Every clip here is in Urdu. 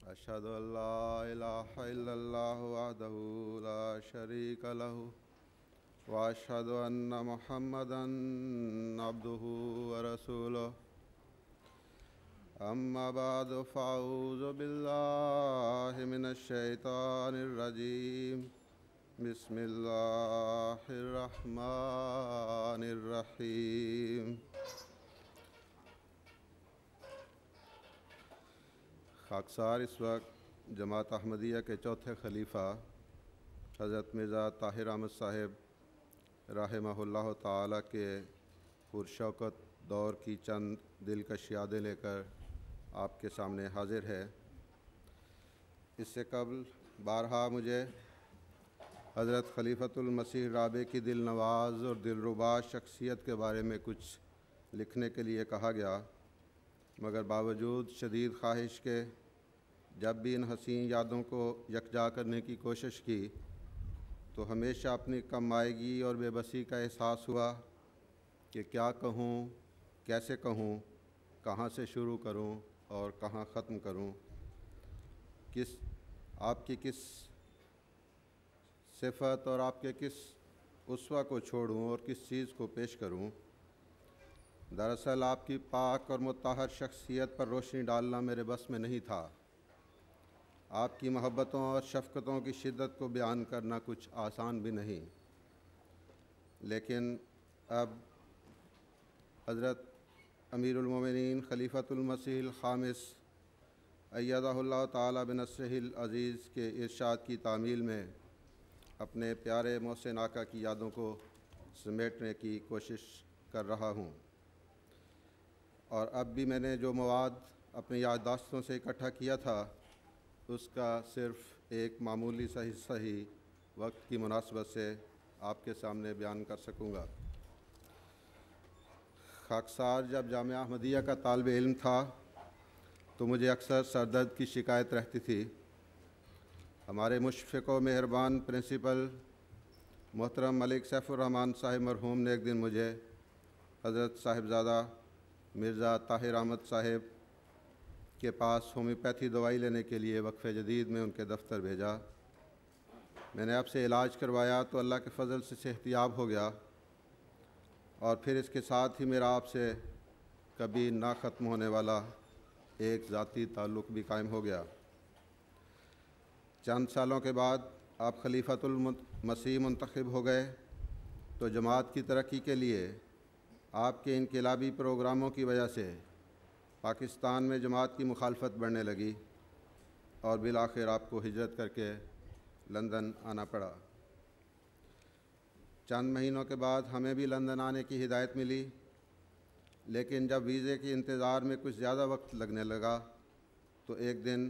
أشهد أن لا إله إلا الله وحده لا شريك له وأشهد أن محمدًا عبده ورسوله أما بعد فأعوذ بالله من الشيطان الرجيم بسم الله الرحمن الرحيم خاکسار اس وقت جماعت احمدیہ کے چوتھے خلیفہ حضرت مرزا طاہر احمد صاحب رحمہ اللہ تعالیٰ کے پرشوکت دور کی چند دلکش یادیں لے کر آپ کے سامنے حاضر ہے۔ اس سے قبل بارہا مجھے حضرت خلیفۃ المسیح رابع کی دل نواز اور دلربا شخصیت کے بارے میں کچھ لکھنے کے لیے کہا گیا، مگر باوجود شدید خواہش کے جب بھی ان حسین یادوں کو یکجا کرنے کی کوشش کی تو ہمیشہ اپنی کم مائگی اور بے بسی کا احساس ہوا کہ کیا کہوں، کیسے کہوں، کہاں سے شروع کروں اور کہاں ختم کروں، آپ کی کس صفت اور آپ کے کس اسوہ کو چھوڑوں اور کس چیز کو پیش کروں۔ دراصل آپ کی پاک اور مطہر شخصیت پر روشنی ڈالنا میرے بس میں نہیں تھا۔ آپ کی محبتوں اور شفقتوں کی شدت کو بیان کرنا کچھ آسان بھی نہیں، لیکن اب حضرت امیر المومنین خلیفۃ المسیح الخامس ایدہ اللہ تعالیٰ بنصرہ العزیز کے ارشاد کی تعمیل میں اپنے پیارے محسن آقا کی یادوں کو سمیٹنے کی کوشش کر رہا ہوں، اور اب بھی میں نے جو مواد اپنی یادداشتوں سے اکٹھا کیا تھا اس کا صرف ایک معمولی سا حصہ ہی وقت کی مناسبت سے آپ کے سامنے بیان کر سکوں گا۔ خاکسار جب جامعہ احمدیہ کا طالب علم تھا تو مجھے اکثر سر درد کی شکایت رہتی تھی۔ ہمارے مشفق و مہربان پرنسپل محترم ملک سیف الرحمن صاحب مرحوم نے ایک دن مجھے حضرت صاحبزادہ مرزا طاہر احمد صاحب کے پاس ہومیوپیتھی دوائی لینے کے لیے وقفہ جدید میں ان کے دفتر بھیجا۔ میں نے آپ سے علاج کروایا تو اللہ کے فضل سے صحتیاب ہو گیا، اور پھر اس کے ساتھ ہی میرا آپ سے کبھی نہ ختم ہونے والا ایک ذاتی تعلق بھی قائم ہو گیا۔ چند سالوں کے بعد آپ خلیفۃ المسیح منتخب ہو گئے تو جماعت کی ترقی کے لیے آپ کے انقلابی پروگراموں کی وجہ سے پاکستان میں جماعت کی مخالفت بڑھنے لگی اور بالآخر آپ کو ہجرت کر کے لندن آنا پڑا۔ چند مہینوں کے بعد ہمیں بھی لندن آنے کی ہدایت ملی، لیکن جب ویزے کے انتظار میں کچھ زیادہ وقت لگنے لگا تو ایک دن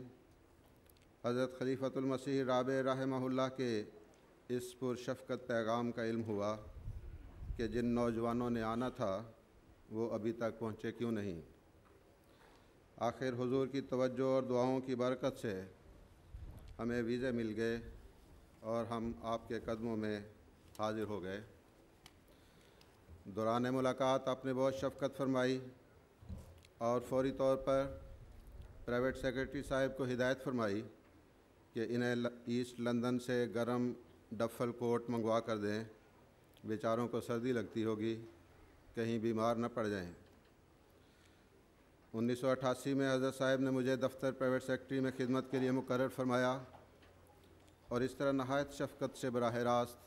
حضرت خلیفۃ المسیح رابع رحمہ اللہ کے اس پرشفقت پیغام کا علم ہوا کہ جن نوجوانوں نے آنا تھا وہ ابھی تک پہنچے کیوں نہیں۔ آخر حضور کی توجہ اور دعاؤں کی برکت سے ہمیں ویزے مل گئے اور ہم آپ کے قدموں میں حاضر ہو گئے۔ دوران ملاقات آپ نے بہت شفقت فرمائی اور فوری طور پر پرائیویٹ سیکرٹری صاحب کو ہدایت فرمائی کہ انہیں ایسٹ لندن سے گرم ڈفل کوٹ منگوا کر دیں، بیچاروں کو سردی لگتی ہوگی، کہیں بیمار نہ پڑ جائیں۔ 1988 میں حضرت صاحب نے مجھے دفتر پرائیویٹ سیکرٹری میں خدمت کے لیے مقرر فرمایا اور اس طرح نہایت شفقت سے براہ راست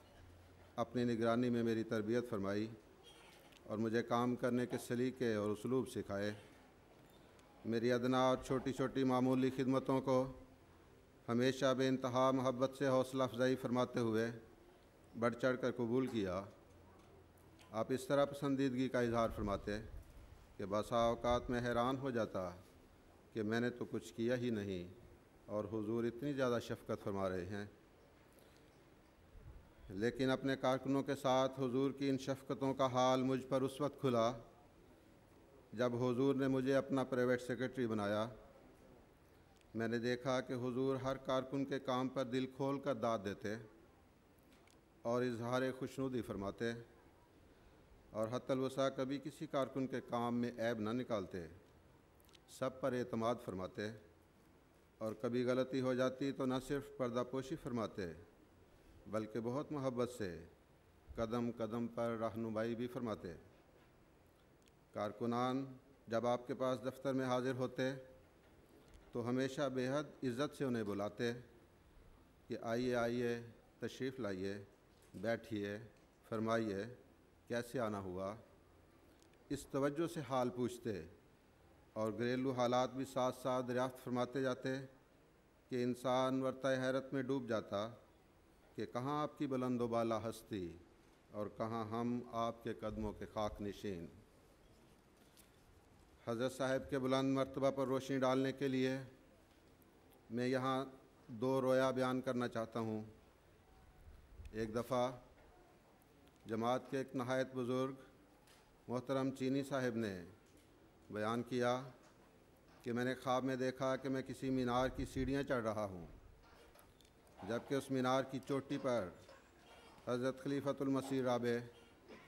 اپنی نگرانی میں میری تربیت فرمائی اور مجھے کام کرنے کے سلیقے اور اسلوب سکھائے۔ میری ادنا اور چھوٹی چھوٹی معمولی خدمتوں کو ہمیشہ بے انتہا محبت سے حوصلہ افزائی فرماتے ہوئے بڑھ چڑھ کر قبول کیا۔ آپ اس طرح پسندیدگی کا اظہار فرماتے کہ بسا اوقات میں حیران ہو جاتا کہ میں نے تو کچھ کیا ہی نہیں اور حضور اتنی زیادہ شفقت فرما رہے ہیں۔ لیکن اپنے کارکنوں کے ساتھ حضور کی ان شفقتوں کا حال مجھ پر اس وقت کھلا جب حضور نے مجھے اپنا پرائیویٹ سیکرٹری بنایا۔ میں نے دیکھا کہ حضور ہر کارکن کے کام پر دل کھول کر داد دیتے اور اظہار خوشنودی فرماتے، اور حتی الوسع کبھی کسی کارکن کے کام میں عیب نہ نکالتے، سب پر اعتماد فرماتے۔ اور کبھی غلطی ہو جاتی تو نہ صرف پردہ پوشی فرماتے بلکہ بہت محبت سے قدم قدم پر رہنمائی بھی فرماتے۔ کارکنان جب آپ کے پاس دفتر میں حاضر ہوتے تو ہمیشہ بے حد عزت سے انہیں بلاتے کہ آئیے آئیے، تشریف لائیے، بیٹھیے، فرمائیے کیسے آنا ہوا۔ اس توجہ سے حال پوچھتے اور گھریلو حالات بھی ساتھ ساتھ دریافت فرماتے جاتے کہ انسان ورطۂ حیرت میں ڈوب جاتا کہ کہاں آپ کی بلند و بالا ہستی اور کہاں ہم آپ کے قدموں کے خاک نشین۔ حضرت صاحب کے بلند مرتبہ پر روشنی ڈالنے کے لیے میں یہاں 2 رویا بیان کرنا چاہتا ہوں۔ ایک دفعہ جماعت کے ایک نہایت بزرگ محترم چینی صاحب نے بیان کیا کہ میں نے خواب میں دیکھا کہ میں کسی مینار کی سیڑھیاں چڑھ رہا ہوں، جبکہ اس مینار کی چوٹی پر حضرت خلیفۃ المسیح رابع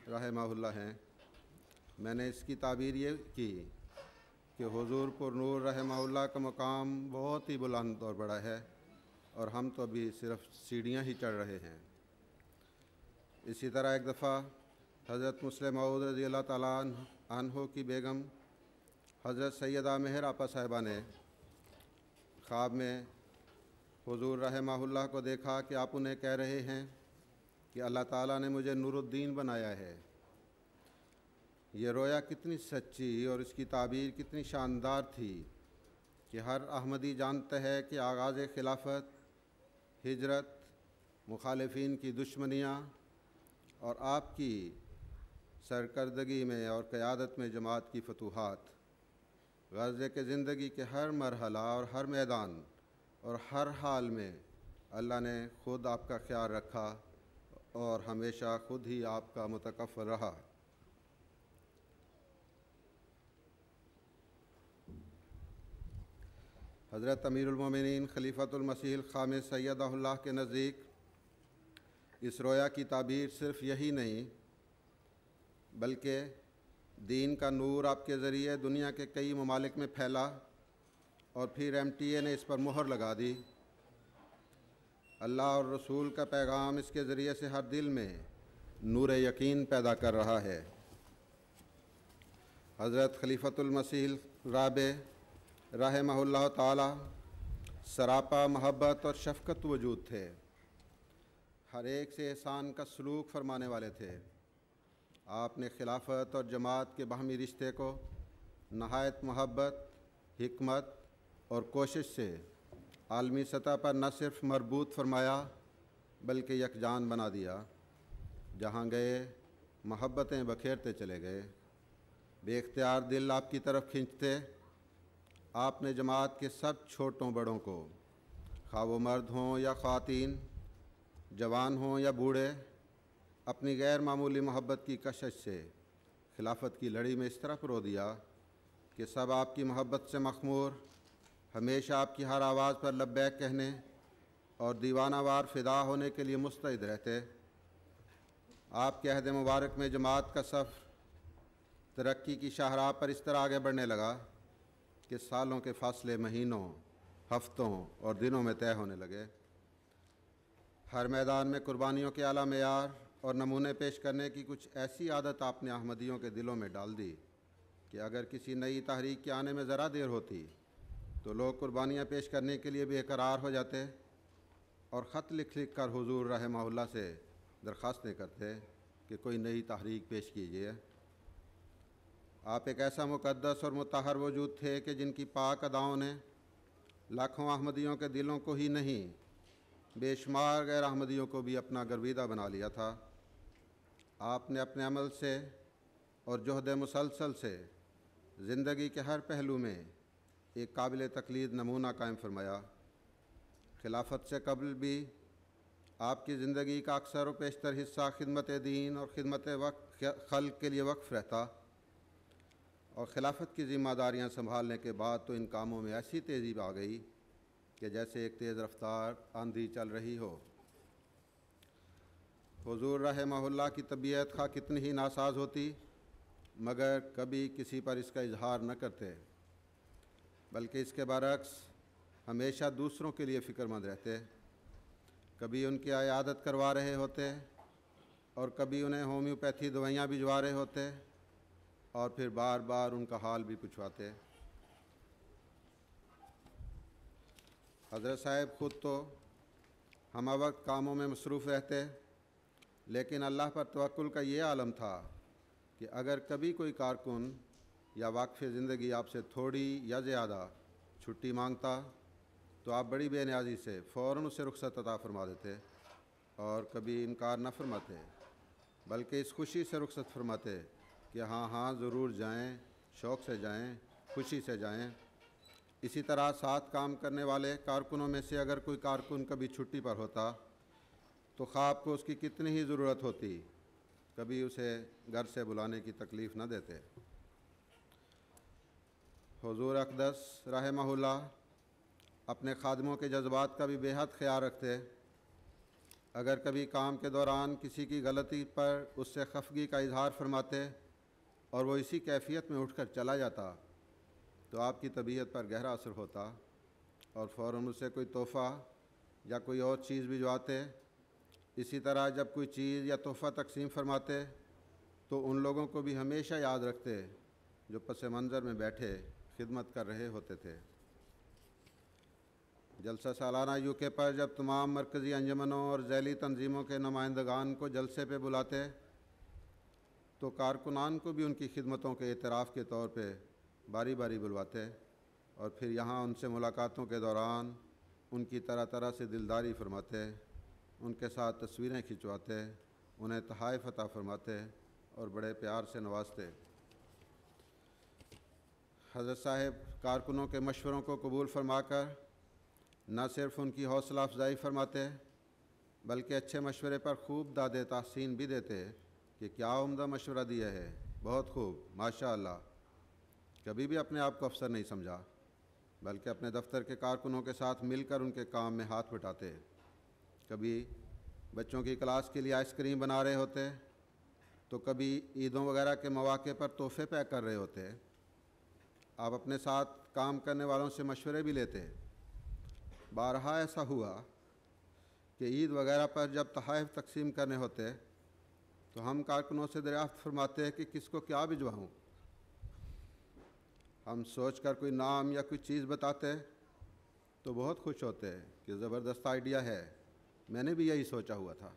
رحمہ اللہ ہیں۔ میں نے اس کی تعبیر یہ کی کہ حضور پر نور رحمہ اللہ کا مقام بہت ہی بلند اور بڑا ہے اور ہم تو ابھی صرف سیڑھیاں ہی چڑھ رہے ہیں۔ اسی طرح ایک دفعہ حضرت مسلم موعود رضی اللہ تعالیٰ عنہ کی بیگم حضرت سیدہ مہر آپا صاحبہ نے خواب میں حضور رحمہ اللہ کو دیکھا کہ آپ انہیں کہہ رہے ہیں کہ اللہ تعالیٰ نے مجھے نور الدین بنایا ہے۔ یہ رویا کتنی سچی اور اس کی تعبیر کتنی شاندار تھی کہ ہر احمدی جانتا ہے کہ آغاز خلافت، ہجرت، مخالفین کی دشمنیاں اور آپ کی سرکردگی میں اور قیادت میں جماعت کی فتوحات، غرض کہ زندگی کے ہر مرحلہ اور ہر میدان اور ہر حال میں اللہ نے خود آپ کا خیال رکھا اور ہمیشہ خود ہی آپ کا متکفل رہا۔ حضرت امیر المومنین خلیفۃ المسیح الخامس سیدہ اللہ کے نزدیک اس رویا کی تعبیر صرف یہی نہیں بلکہ دین کا نور آپ کے ذریعے دنیا کے کئی ممالک میں پھیلا اور پھر MTA نے اس پر مہر لگا دی۔ اللہ اور رسول کا پیغام اس کے ذریعے سے ہر دل میں نور یقین پیدا کر رہا ہے۔ حضرت خلیفۃ المسیح رابع رحمہ اللہ تعالی سراپا محبت اور شفقت وجود تھے، ہر ایک سے احسان کا سلوک فرمانے والے تھے۔ آپ نے خلافت اور جماعت کے باہمی رشتے کو نہایت محبت، حکمت اور کوشش سے عالمی سطح پر نہ صرف مربوط فرمایا بلکہ یکجان بنا دیا۔ جہاں گئے محبتیں بکھیرتے چلے گئے، بے اختیار دل آپ کی طرف کھنچتے۔ آپ نے جماعت کے سب چھوٹوں بڑوں کو، خواہ وہ مرد ہوں یا خواتین، جوان ہوں یا بوڑھے، اپنی غیر معمولی محبت کی کشش سے خلافت کی لڑی میں اس طرح پرو دیا کہ سب آپ کی محبت سے مخمور، ہمیشہ آپ کی ہر آواز پر لبیک کہنے اور دیوانہ وار فدا ہونے کے لیے مستعد رہتے۔ آپ کے عہد مبارک میں جماعت کا صف ترقی کی شاہراہ پر اس طرح آگے بڑھنے لگا کہ سالوں کے فاصلے مہینوں، ہفتوں اور دنوں میں طے ہونے لگے۔ ہر میدان میں قربانیوں کے اعلیٰ معیار اور نمونے پیش کرنے کی کچھ ایسی عادت آپ نے احمدیوں کے دلوں میں ڈال دی کہ اگر کسی نئی تحریک کے آنے میں ذرا دیر ہوتی تو لوگ قربانیاں پیش کرنے کے لیے بے قرار ہو جاتے اور خط لکھ لکھ کر حضور رحمہ اللہ سے درخواستیں کرتے کہ کوئی نئی تحریک پیش کیجیے۔ آپ ایک ایسا مقدس اور مطہر وجود تھے کہ جن کی پاک اداؤں نے لاکھوں احمدیوں کے دلوں کو ہی نہیں بے شمار غیر احمدیوں کو بھی اپنا گرویدہ بنا لیا تھا۔ آپ نے اپنے عمل سے اور جہد مسلسل سے زندگی کے ہر پہلو میں ایک قابل تقلید نمونہ قائم فرمایا۔ خلافت سے قبل بھی آپ کی زندگی کا اکثر و بیشتر حصہ خدمت دین اور خدمت خلق کے لیے وقف رہتا، اور خلافت کی ذمہ داریاں سنبھالنے کے بعد تو ان کاموں میں ایسی تیزی آ گئی کہ جیسے ایک تیز رفتار آندھی چل رہی ہو۔ حضور رحمہ اللہ کی طبیعت خواہ کتنی ہی ناساز ہوتی مگر کبھی کسی پر اس کا اظہار نہ کرتے، بلکہ اس کے برعکس ہمیشہ دوسروں کے لیے فکر مند رہتے، کبھی ان کی عیادت کروا رہے ہوتے اور کبھی انہیں ہومیوپیتھی دوائیاں بھجوا رہے ہوتے اور پھر بار بار ان کا حال بھی پوچھواتے۔ حضرت صاحب خود تو ہم وقت کاموں میں مصروف رہتے، لیکن اللہ پر توکل کا یہ عالم تھا کہ اگر کبھی کوئی کارکن یا واقف زندگی آپ سے تھوڑی یا زیادہ چھٹی مانگتا تو آپ بڑی بے نیازی سے فوراً اسے رخصت عطا فرما دیتے اور کبھی انکار نہ فرماتے، بلکہ اس خوشی سے رخصت فرماتے کہ ہاں ہاں ضرور جائیں، شوق سے جائیں، خوشی سے جائیں۔ اسی طرح ساتھ کام کرنے والے کارکنوں میں سے اگر کوئی کارکن کبھی چھٹی پر ہوتا تو خواب کو اس کی کتنی ہی ضرورت ہوتی، کبھی اسے گھر سے بلانے کی تکلیف نہ دیتے۔ حضور اقدس رحمہ اللہ اپنے خادموں کے جذبات کا بھی بے حد خیال رکھتے۔ اگر کبھی کام کے دوران کسی کی غلطی پر اس سے خفگی کا اظہار فرماتے اور وہ اسی کیفیت میں اٹھ کر چلا جاتا تو آپ کی طبیعت پر گہرا اثر ہوتا اور فوراً اسے کوئی تحفہ یا کوئی اور چیز بھجواتے۔ اسی طرح جب کوئی چیز یا تحفہ تقسیم فرماتے تو ان لوگوں کو بھی ہمیشہ یاد رکھتے جو پس منظر میں بیٹھے خدمت کر رہے ہوتے تھے۔ جلسہ سالانہ UK پر جب تمام مرکزی انجمنوں اور ذیلی تنظیموں کے نمائندگان کو جلسے پہ بلاتے تو کارکنان کو بھی ان کی خدمتوں کے اعتراف کے طور پہ باری باری بلواتے اور پھر یہاں ان سے ملاقاتوں کے دوران ان کی طرح طرح سے دلداری فرماتے، ان کے ساتھ تصویریں کھنچواتے، انہیں تحائف عطا فرماتے اور بڑے پیار سے نوازتے۔ حضرت صاحب کارکنوں کے مشوروں کو قبول فرما کر نہ صرف ان کی حوصلہ افزائی فرماتے بلکہ اچھے مشورے پر خوب داد تحسین بھی دیتے کہ کیا عمدہ مشورہ دیا ہے، بہت خوب، ماشاء اللہ۔ کبھی بھی اپنے آپ کو افسر نہیں سمجھا بلکہ اپنے دفتر کے کارکنوں کے ساتھ مل کر ان کے کام میں ہاتھ بٹاتے۔ کبھی بچوں کی کلاس کے لیے آئس کریم بنا رہے ہوتے تو کبھی عیدوں وغیرہ کے مواقع پر تحفے پیک کر رہے ہوتے۔ آپ اپنے ساتھ کام کرنے والوں سے مشورے بھی لیتے۔ بارہا ایسا ہوا کہ عید وغیرہ پر جب تحائف تقسیم کرنے ہوتے تو ہم کارکنوں سے دریافت فرماتے کہ کس کو کیا بھجواؤں۔ ہم سوچ کر کوئی نام یا کوئی چیز بتاتے تو بہت خوش ہوتے کہ زبردست آئیڈیا ہے، میں نے بھی یہی سوچا ہوا تھا۔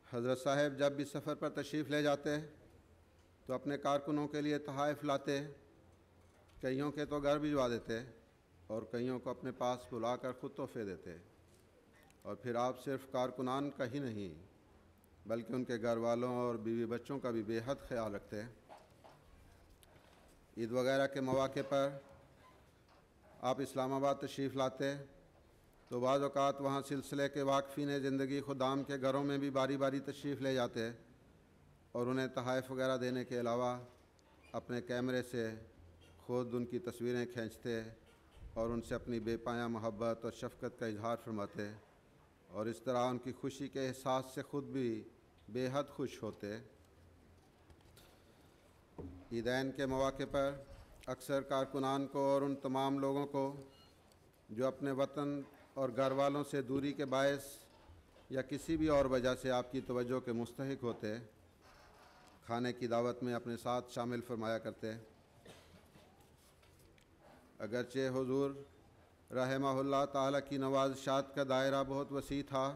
حضرت صاحب جب بھی سفر پر تشریف لے جاتے تو اپنے کارکنوں کے لیے تحائف لاتے، کئیوں کے تو گھر بھجوا دیتے اور کئیوں کو اپنے پاس بلا کر خود تحفے دیتے، اور پھر آپ صرف کارکنان کا ہی نہیں بلکہ ان کے گھر والوں اور بیوی بچوں کا بھی بے حد خیال رکھتے۔ عید وغیرہ کے مواقع پر آپ اسلام آباد تشریف لاتے تو بعض اوقات وہاں سلسلے کے واقفین زندگی خدام کے گھروں میں بھی باری باری تشریف لے جاتے اور انہیں تحائف وغیرہ دینے کے علاوہ اپنے کیمرے سے خود ان کی تصویریں کھینچتے اور ان سے اپنی بے پایہ محبت اور شفقت کا اظہار فرماتے، اور اس طرح ان کی خوشی کے احساس سے خود بھی بے حد خوش ہوتے۔ عیدین کے مواقع پر اکثر کارکنان کو اور ان تمام لوگوں کو جو اپنے وطن اور گھر والوں سے دوری کے باعث یا کسی بھی اور وجہ سے آپ کی توجہ کے مستحق ہوتے، کھانے کی دعوت میں اپنے ساتھ شامل فرمایا کرتے۔ اگرچہ حضور رحمہ اللہ تعالیٰ کی نوازشات کا دائرہ بہت وسیع تھا،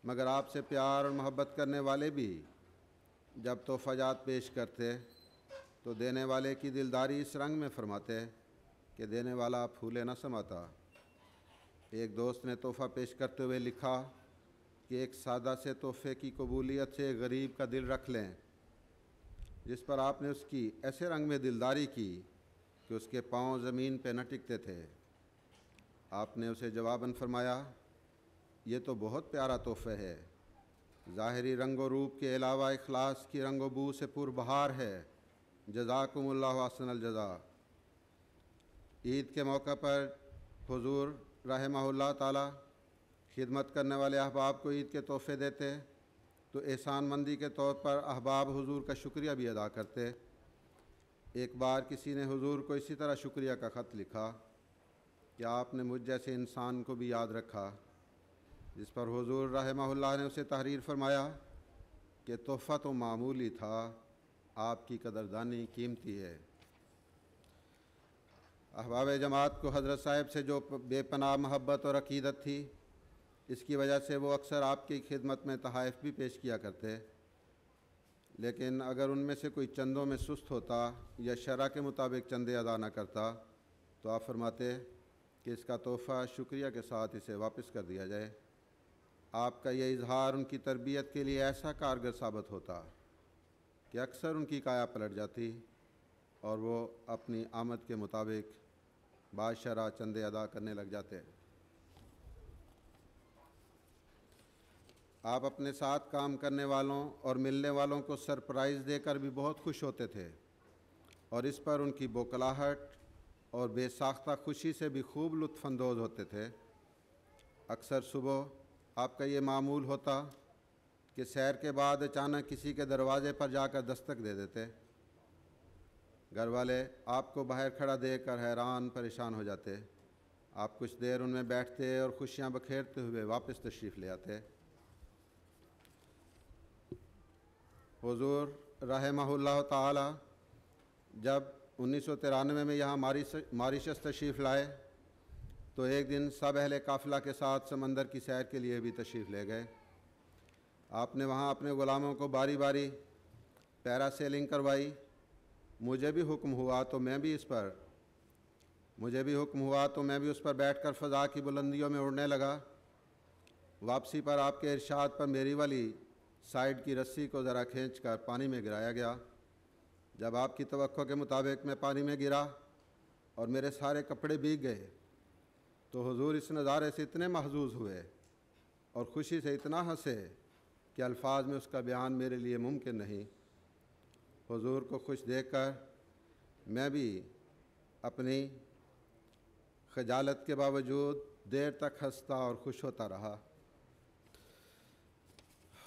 مگر آپ سے پیار اور محبت کرنے والے بھی جب تحفہ جات پیش کرتے تو دینے والے کی دلداری اس رنگ میں فرماتے کہ دینے والا پھولے نہ سماتا۔ ایک دوست نے تحفہ پیش کرتے ہوئے لکھا کہ ایک سادہ سے تحفے کی قبولیت سے غریب کا دل رکھ لیں، جس پر آپ نے اس کی ایسے رنگ میں دلداری کی کہ اس کے پاؤں زمین پہ نہ ٹکتے تھے۔ آپ نے اسے جواباً فرمایا، یہ تو بہت پیارا تحفہ ہے، ظاہری رنگ و روپ کے علاوہ اخلاص کی رنگ و بو سے پربہار ہے، جزاکم اللہ احسن الجزا۔ عید کے موقع پر حضور رحمہ اللہ تعالی خدمت کرنے والے احباب کو عید کے تحفے دیتے تو احسان مندی کے طور پر احباب حضور کا شکریہ بھی ادا کرتے۔ ایک بار کسی نے حضور کو اسی طرح شکریہ کا خط لکھا کہ آپ نے مجھ جیسے انسان کو بھی یاد رکھا، جس پر حضور رحمہ اللہ نے اسے تحریر فرمایا کہ تحفہ تو معمولی تھا، آپ کی قدردانی قیمتی ہے۔ احباب جماعت کو حضرت صاحب سے جو بے پناہ محبت اور عقیدت تھی، اس کی وجہ سے وہ اکثر آپ کی خدمت میں تحائف بھی پیش کیا کرتے، لیکن اگر ان میں سے کوئی چندوں میں سست ہوتا یا شرع کے مطابق چندے ادا نہ کرتا تو آپ فرماتے کہ اس کا تحفہ شکریہ کے ساتھ اسے واپس کر دیا جائے۔ آپ کا یہ اظہار ان کی تربیت کے لیے ایسا کارگر ثابت ہوتا کہ اکثر ان کی کایا پلٹ جاتی اور وہ اپنی آمد کے مطابق باشرع چندے ادا کرنے لگ جاتے۔ آپ اپنے ساتھ کام کرنے والوں اور ملنے والوں کو سرپرائز دے کر بھی بہت خوش ہوتے تھے، اور اس پر ان کی بوکھلاہٹ اور بے ساختہ خوشی سے بھی خوب لطف اندوز ہوتے تھے۔ اکثر صبح آپ کا یہ معمول ہوتا کہ سیر کے بعد اچانک کسی کے دروازے پر جا کر دستک دے دیتے۔ گھر والے آپ کو باہر کھڑا دیکھ کر حیران پریشان ہو جاتے۔ آپ کچھ دیر ان میں بیٹھتے اور خوشیاں بکھیرتے ہوئے واپس تشریف لے آتے۔ حضور رحمہ اللہ تعالی جب 1993 میں یہاں ماریشس تشریف لائے تو ایک دن سب اہل قافلہ کے ساتھ سمندر کی سیر کے لیے بھی تشریف لے گئے۔ آپ نے وہاں اپنے غلاموں کو باری باری پیرا سیلنگ کروائی۔ مجھے بھی حکم ہوا تو میں بھی اس پر بیٹھ کر فضا کی بلندیوں میں اڑنے لگا۔ واپسی پر آپ کے ارشاد پر میری والی سائیڈ کی رسی کو ذرا کھینچ کر پانی میں گرایا گیا۔ جب آپ کی توقع کے مطابق میں پانی میں گرا اور میرے سارے کپڑے بھیگ گئے تو حضور اس نظارے سے اتنے محظوظ ہوئے اور خوشی سے اتنا ہنسے کہ الفاظ میں اس کا بیان میرے لیے ممکن نہیں۔ حضور کو خوش دیکھ کر میں بھی اپنی خجالت کے باوجود دیر تک ہنستا اور خوش ہوتا رہا۔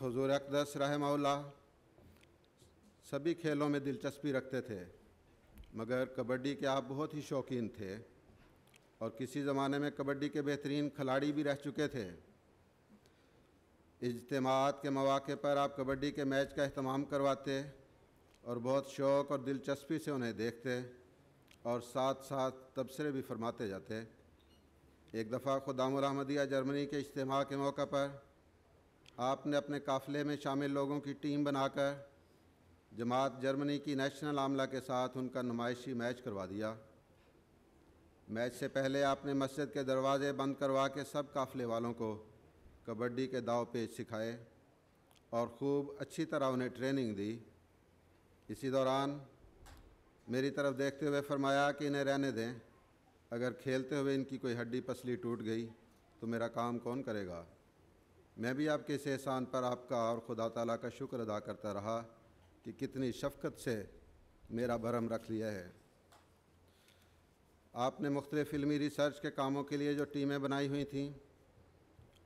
حضور اقدس رحمہ اللہ سبھی کھیلوں میں دلچسپی رکھتے تھے، مگر کبڈی کے آپ بہت ہی شوقین تھے اور کسی زمانے میں کبڈی کے بہترین کھلاڑی بھی رہ چکے تھے۔ اجتماعات کے مواقع پر آپ کبڈی کے میچ کا اہتمام کرواتے اور بہت شوق اور دلچسپی سے انہیں دیکھتے اور ساتھ ساتھ تبصرے بھی فرماتے جاتے۔ ایک دفعہ خدام الحمدیہ جرمنی کے اجتماع کے موقع پر آپ نے اپنے قافلے میں شامل لوگوں کی ٹیم بنا کر جماعت جرمنی کی نیشنل عاملہ کے ساتھ ان کا نمائشی میچ کروا دیا۔ میچ سے پہلے آپ نے مسجد کے دروازے بند کروا کے سب قافلے والوں کو کبڈی کے داؤ پیچ سکھائے اور خوب اچھی طرح انہیں ٹریننگ دی۔ اسی دوران میری طرف دیکھتے ہوئے فرمایا کہ انہیں رہنے دیں، اگر کھیلتے ہوئے ان کی کوئی ہڈی پسلی ٹوٹ گئی تو میرا کام کون کرے گا؟ میں بھی آپ کے اس احسان پر آپ کا اور خدا تعالیٰ کا شکر ادا کرتا رہا کہ کتنی شفقت سے میرا بھرم رکھ لیا ہے۔ آپ نے مختلف علمی ریسرچ کے کاموں کے لیے جو ٹیمیں بنائی ہوئی تھیں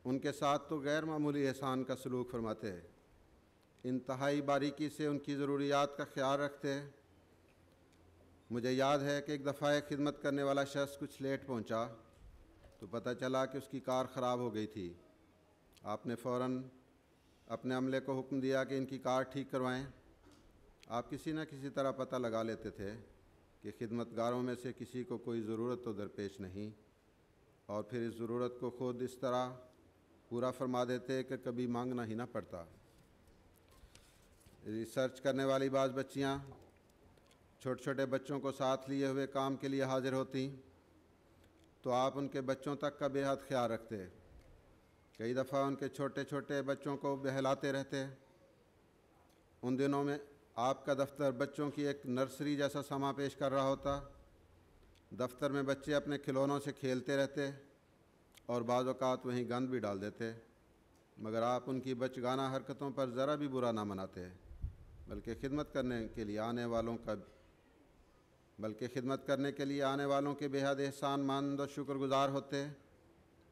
ان کے ساتھ تو غیر معمولی احسان کا سلوک فرماتے، انتہائی باریکی سے ان کی ضروریات کا خیال رکھتے۔ مجھے یاد ہے کہ ایک دفعہ ایک خدمت کرنے والا شخص کچھ لیٹ پہنچا تو پتہ چلا کہ اس کی کار خراب ہو گئی تھی۔ آپ نے فوراً اپنے عملے کو حکم دیا کہ ان کی کار ٹھیک کروائیں۔ آپ کسی نہ کسی طرح پتہ لگا لیتے تھے کہ خدمت گاروں میں سے کسی کو کوئی ضرورت تو درپیش نہیں، اور پھر اس ضرورت کو خود اس طرح پورا فرما دیتے کہ کبھی مانگنا ہی نہ پڑتا۔ ریسرچ کرنے والی بعض بچیاں چھوٹے چھوٹے بچوں کو ساتھ لیے ہوئے کام کے لیے حاضر ہوتی تو آپ ان کے بچوں تک کا بے حد خیال رکھتے۔ کئی دفعہ ان کے چھوٹے چھوٹے بچوں کو بہلاتے رہتے۔ ان دنوں میں آپ کا دفتر بچوں کی ایک نرسری جیسا سما پیش کر رہا ہوتا۔ دفتر میں بچے اپنے کھلونوں سے کھیلتے رہتے اور بعض اوقات وہیں گند بھی ڈال دیتے، مگر آپ ان کی بچگانہ حرکتوں پر ذرا بھی برا نہ مناتے، بلکہ خدمت کرنے کے لیے آنے والوں کے بے حد احسان مند اور شکر گزار ہوتے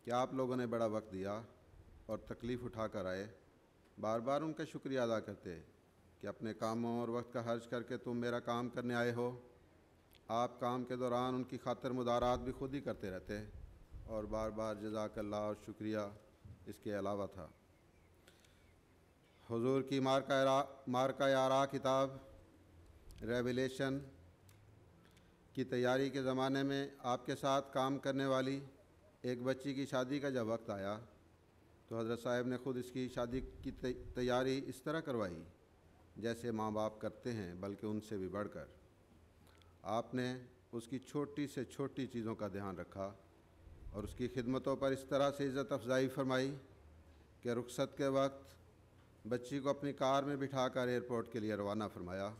کہ آپ لوگوں نے بڑا وقت دیا اور تکلیف اٹھا کر آئے۔ بار بار ان کا شکریہ ادا کرتے کہ اپنے کاموں اور وقت کا خرچ کر کے تم میرا کام کرنے آئے ہو۔ آپ کام کے دوران ان کی خاطر مدارات بھی خود ہی کرتے رہتے اور بار بار جزاک اللہ اور شکریہ اس کے علاوہ تھا۔ حضور کی مارکہ آرا کتاب ریویلیشن کی تیاری کے زمانے میں آپ کے ساتھ کام کرنے والی ایک بچی کی شادی کا جب وقت آیا تو حضرت صاحب نے خود اس کی شادی کی تیاری اس طرح کروائی جیسے ماں باپ کرتے ہیں، بلکہ ان سے بھی بڑھ کر۔ آپ نے اس کی چھوٹی سے چھوٹی چیزوں کا دھیان رکھا اور اس کی خدمتوں پر اس طرح سے عزت افزائی فرمائی کہ رخصت کے وقت بچی کو اپنی کار میں بٹھا کر ایئرپورٹ کے لیے روانہ فرمایا۔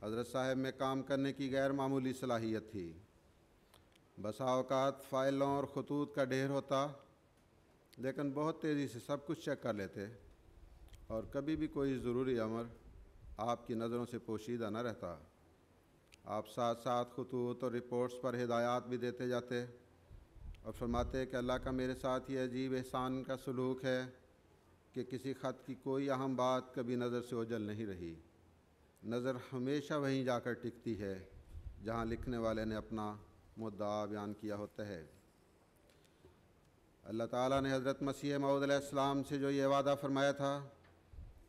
حضرت صاحب میں کام کرنے کی غیر معمولی صلاحیت تھی۔ بسا اوقات فائلوں اور خطوط کا ڈھیر ہوتا، لیکن بہت تیزی سے سب کچھ چیک کر لیتے اور کبھی بھی کوئی ضروری امر آپ کی نظروں سے پوشیدہ نہ رہتا۔ آپ ساتھ ساتھ خطوط اور رپورٹس پر ہدایات بھی دیتے جاتے اور فرماتے کہ اللہ کا میرے ساتھ یہ عجیب احسان کا سلوک ہے کہ کسی خط کی کوئی اہم بات کبھی نظر سے اوجھل نہیں رہی۔ نظر ہمیشہ وہیں جا کر ٹکتی ہے جہاں لکھنے والے نے اپنا مدعا بیان کیا ہوتا ہے۔ اللہ تعالیٰ نے حضرت مسیح موعود علیہ السلام سے جو یہ وعدہ فرمایا تھا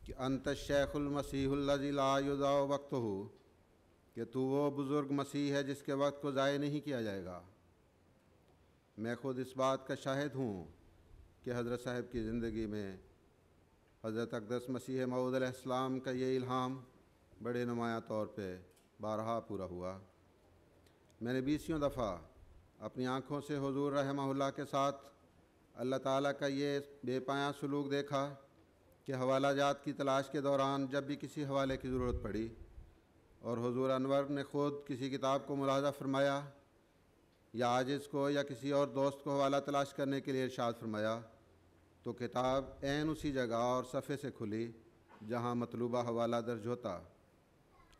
کہ انت الشیخ المسیح الذی لا یضاع وقتہ، کہ تو وہ بزرگ مسیح ہے جس کے وقت کو ضائع نہیں کیا جائے گا، میں خود اس بات کا شاہد ہوں کہ حضرت صاحب کی زندگی میں حضرت اقدس مسیح موعود علیہ السلام کا یہ الہام بڑے نمایاں طور پہ بارہا پورا ہوا۔ میں نے 20 دفعہ اپنی آنکھوں سے حضور رحمہ اللہ کے ساتھ اللہ تعالیٰ کا یہ بے پایاں سلوک دیکھا کہ حوالہ جات کی تلاش کے دوران جب بھی کسی حوالے کی ضرورت پڑی اور حضور انور نے خود کسی کتاب کو ملاحظہ فرمایا یا عاجز کو یا کسی اور دوست کو حوالہ تلاش کرنے کے لیے ارشاد فرمایا تو کتاب عین اسی جگہ اور صفحے سے کھلی جہاں مطلوبہ حوالہ درج ہوتا،